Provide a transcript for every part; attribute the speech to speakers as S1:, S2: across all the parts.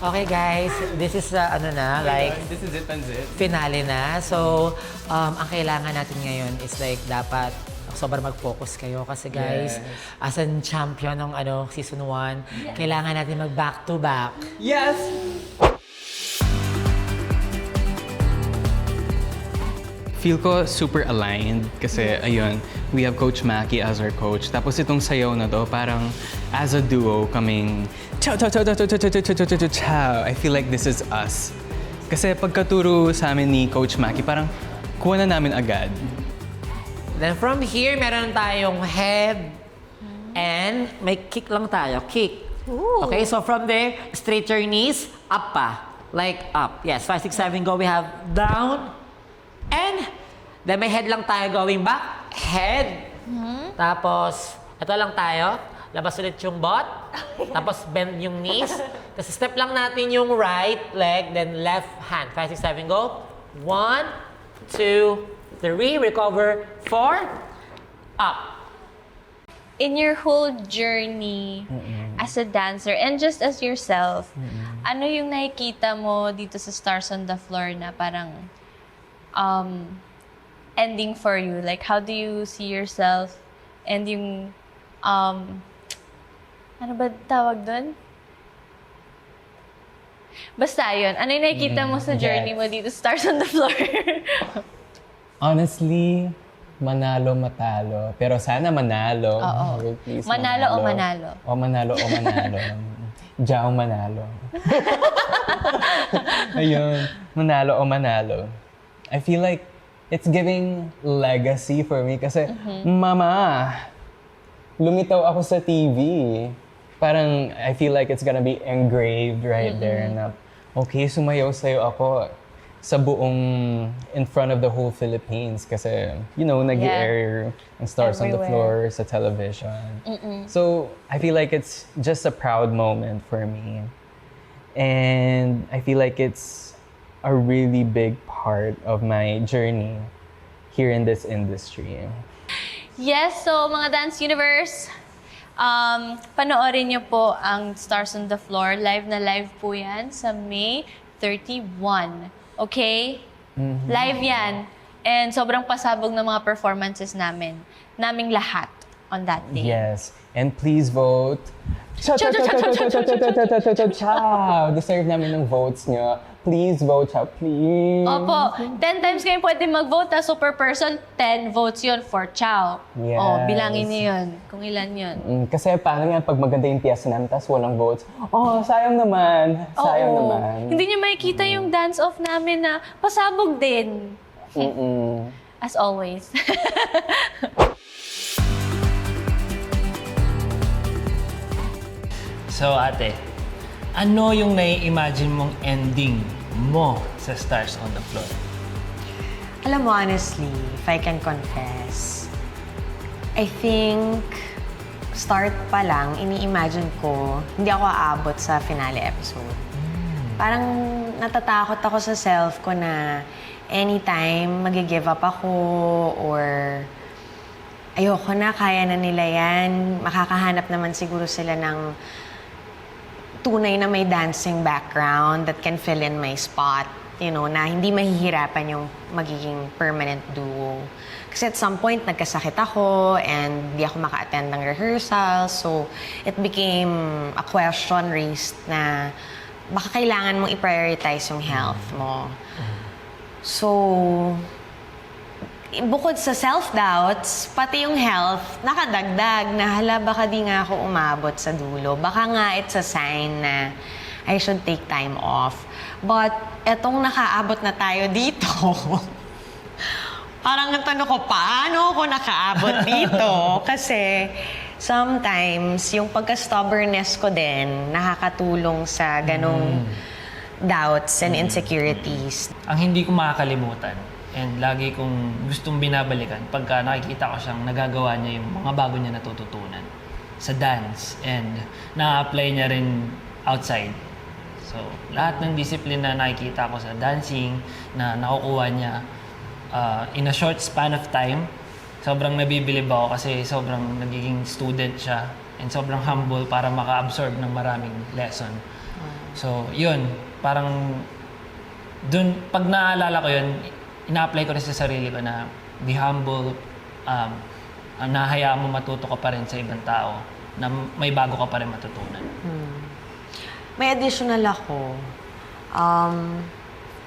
S1: Okay guys, this is ano na, like
S2: This is it, Panzit.
S1: finale na. So, ang kailangan natin ngayon is like dapat sobrang mag-focus kayo kasi guys, as a champion ng season 1, kailangan natin mag back to back.
S2: Yes! Feel ko super aligned kasi ayun, we have Coach Maki as our coach. Tapos itong sayaw na to, parang as a duo kaming chow chow chow chow chow chow chow chow chow chow chow chow. I feel like this is us. Kasi pagkaturo sa amin ni Coach Maki, parang kuha na namin agad.
S1: Then from here, meron tayong head and may kick lang tayo. Kick. Okay, so from there, straight your knees, up pa. Like up. Yes, 5, 6, 7, go. We have down. And then may head lang tayo going back. Head. Tapos, ito lang tayo. Labas ulit yung butt. Tapos bend yung knees. Tapos step lang natin yung right leg, then left hand. 5, 6, 7, go. 1, 2, 3. Recover. 4. Up.
S3: In your whole journey as a dancer and just as yourself, ano yung nakikita mo dito sa Stars on the Floor na parang ending for you? Like, how do you see yourself and yung, ano ba tawag doon? Basta yun. Ano yung nakikita mo sa journey mo dito sa Stars on the Floor?
S2: Honestly, manalo, matalo. Pero sana manalo.
S3: Oo.
S2: Please,
S3: Manalo o manalo?
S2: O manalo o manalo. Diyaw manalo. Ayun, manalo o manalo. I feel like it's giving legacy for me kasi, Mama, lumitaw ako sa TV. Parang, I feel like it's gonna be engraved right there na, okay, sumayaw sa'yo ako sa buong, in front of the whole Philippines kasi, you know, nag-air ang Stars on the Floor sa television. So, I feel like it's just a proud moment for me. And I feel like it's a really big part of my journey here in this industry.
S3: Yes, so mga Dance Universe, panoorin niyo po ang Stars on the Floor. Live na live po yan sa May 31. Okay? Live yan. And sobrang pasabog ng mga performances naming lahat on that day.
S2: Yes. And please vote. Chow, chow, chow, chow, chow, chow, chow, chow, chow, chow, chow, chow. Deserve namin ng votes nyo. Please vote, chow, please.
S3: Opo, 10 times kayo pwede mag-vote, so per person, 10 votes yun for Chow.
S2: Yes.
S3: Oh, bilangin niyo yun, kung ilan yun.
S2: Kasi paano yan pag maganda yung piyesa namin tapos walang votes? Oh, sayang naman. Sayang
S3: Oo.
S2: naman.
S3: Hindi niyo makikita yung dance-off namin na pasabog din. As always.
S4: So ate, ano yung nai-imagine mong ending mo sa Stars on the Floor?
S5: Alam mo, honestly, if I can confess, I think start pa lang, ini-imagine ko, hindi ako aabot sa finale episode. Parang natatakot ako sa self ko na anytime mag-give up ako or ayoko na, kaya na nila yan. Makakahanap naman siguro sila ng tunay na may dancing background that can fill in my spot. You know, na hindi mahihirapan yung magiging permanent duo. Kasi at some point, nagkasakit ako and di ako maka-attend ng rehearsal. So, it became a question raised na baka kailangan mong i-prioritize yung health mo. So, bukod sa self-doubts, pati yung health, nakadagdag na hala, baka di nga ako umabot sa dulo. Baka nga it's a sign na I should take time off. But etong nakaabot na tayo dito, parang natanong ko, paano ako nakaabot dito? Kasi sometimes, yung pagka-stubbornness ko din, nakakatulong sa ganong doubts and insecurities.
S4: Ang hindi ko makakalimutan and lagi kong gustong binabalikan pagka nakikita ko siyang nagagawa niya yung mga bago niya natututunan sa dance and na-apply niya rin outside. So, lahat ng discipline na nakikita ko sa dancing na nakukuha niya in a short span of time, sobrang nabibilib ako kasi sobrang nagiging student siya and sobrang humble para maka-absorb ng maraming lesson. So, yun. Parang dun, pag naaalala ko yun, ina-apply ko rin sa sarili ko na be humble, nahayaan mo matuto ka pa rin sa ibang tao, na may bago ka pa rin matutunan.
S5: May additional ako.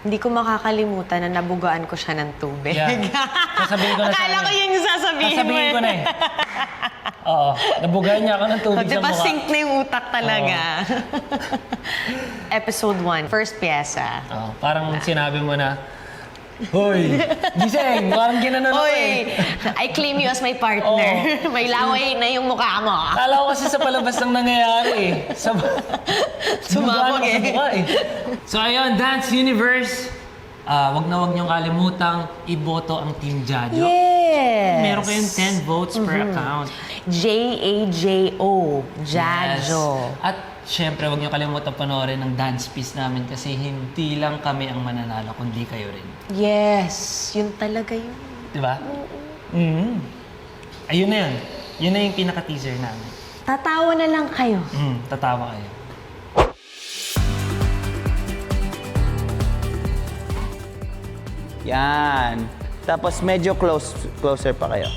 S5: Hindi ko makakalimutan na nabugaan ko siya ng tubig.
S4: Yeah. Sasabihin ko na sa
S5: Akala ko
S4: kanya.
S5: yun yung sasabihin mo.
S4: Sasabihin ko na eh. Oo. Nabugayan niya ako ng tubig sa
S5: Diba
S4: mukha.
S5: sync na yung utak talaga? Episode 1, first pyesa.
S4: Oo, parang sinabi mo na, Hoy! Gising! Parang ginanon ako
S5: Oy! I claim you as my partner.
S4: Oo.
S5: May laway na yung mukha mo.
S4: Akala ko kasi sa palabas lang nangyayari eh.
S5: Sumabog
S4: Bugaan ako sa
S5: eh.
S4: mukha eh. So ayun, Dance Universe. Wag na wag niyong kalimutang iboto ang Team Jadyo.
S5: Yes!
S4: Meron kayong 10 votes per account.
S5: J-A-J-O. Jadyo.
S4: Yes. At syempre, wag niyo kalimutan panoorin ang dance piece namin kasi hindi lang kami ang mananalo, kundi kayo rin.
S5: Yes! Yun talaga yun.
S4: Di ba? Ayun na yun. Yun na yung pinaka-teaser namin.
S5: Tatawa na lang kayo.
S4: Tatawa kayo.
S6: Yan. Tapos medyo closer pa kayo.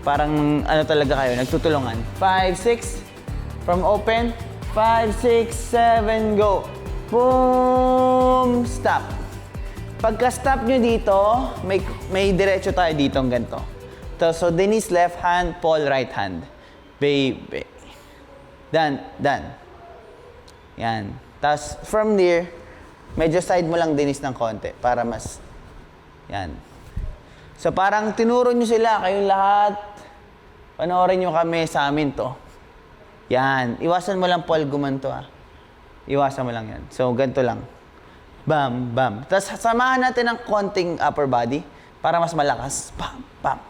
S6: Parang ano talaga kayo, nagtutulungan. 5, 6, from open. 5, 6, 7, go. Boom! Stop. Pagka-stop nyo dito, may diretso tayo dito ganito. So, Denise left hand, Paul right hand. Baby. Done. Yan. Tapos, from there, medyo side mo lang Denise ng konti para mas... Yan. So, parang tinuro nyo sila, kayong lahat. Panoorin nyo kami sa amin to. Yan. Iwasan mo lang, Paul, gumanto Iwasan mo lang yan. So, ganito lang. Bam, bam. Tapos, samahan natin ng konting upper body para mas malakas. Bam, bam.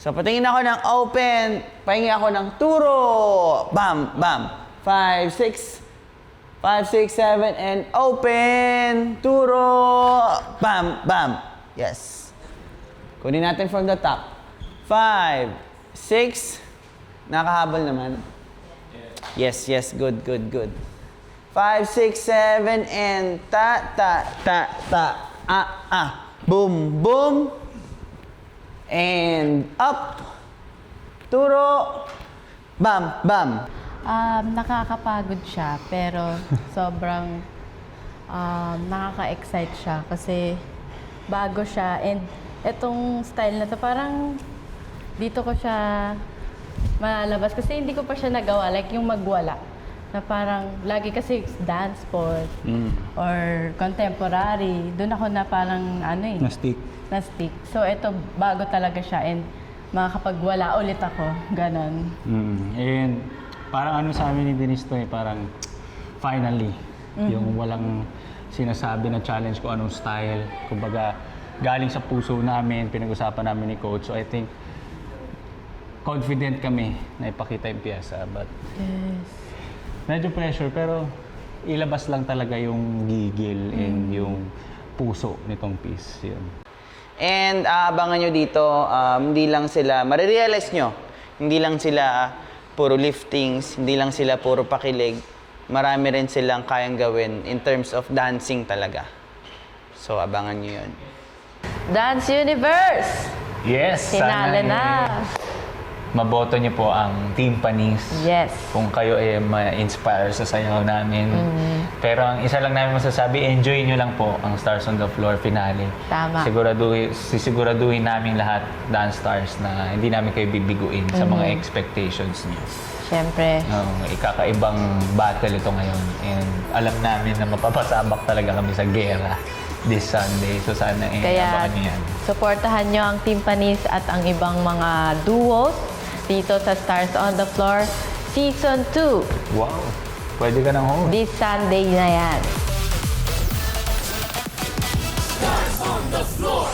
S6: So, patingin ako ng open. Pahingi ako ng turo. Bam, bam. 5, 6. 5, 6, 7, and open. Turo. Bam, bam. Yes. Kunin natin from the top. 5, 6. Nakahabol naman. Yes. Good. 5, 6, 7, and ta. Boom, boom. And up. Turo. Bam, bam.
S7: Nakakapagod siya, pero sobrang nakaka-excite siya kasi bago siya. And itong style na to, parang dito ko siya malalabas kasi hindi ko pa siya nagawa, like yung magwala. Na parang lagi kasi dance sport or contemporary. Doon ako na parang
S2: Na-stick.
S7: na-stick. So ito, bago talaga siya and makakapagwala ulit ako. Ganon.
S8: And parang sa amin ni Denise to parang finally, yung walang sinasabi na challenge ko anong style. Kumbaga, galing sa puso namin, pinag-usapan namin ni Coach. So I think, confident kami na ipakita yung piyesa. But, medyo pressure, pero ilabas lang talaga yung gigil and yung puso nitong piece. Yun.
S6: And abangan nyo dito, hindi lang sila, marirealize nyo, hindi lang sila puro liftings, hindi lang sila puro pakilig. Marami rin silang kayang gawin in terms of dancing talaga. So, abangan nyo yun.
S3: Dance Universe!
S2: Yes!
S3: Finale na!
S2: Maboto niyo po ang Team Panis.
S3: Yes.
S2: Kung kayo ay ma-inspire sa sayaw namin. Pero ang isa lang namin masasabi, enjoy nyo lang po ang Stars on the Floor finale.
S3: Tama.
S2: Sisiguraduhin namin lahat, Dance Stars, na hindi namin kayo bibiguin sa mga expectations niyo.
S3: Siyempre.
S2: Ikakaibang battle ito ngayon. And alam namin na mapapasabak talaga kami sa gera this Sunday. So sana
S3: Kaya,
S2: abangan niyo yan.
S3: supportahan nyo ang Team Panis at ang ibang mga duos dito sa Stars on the Floor Season 2.
S2: Wow! Pwede ka nang host.
S3: This Sunday na yan.
S9: Stars on the floor.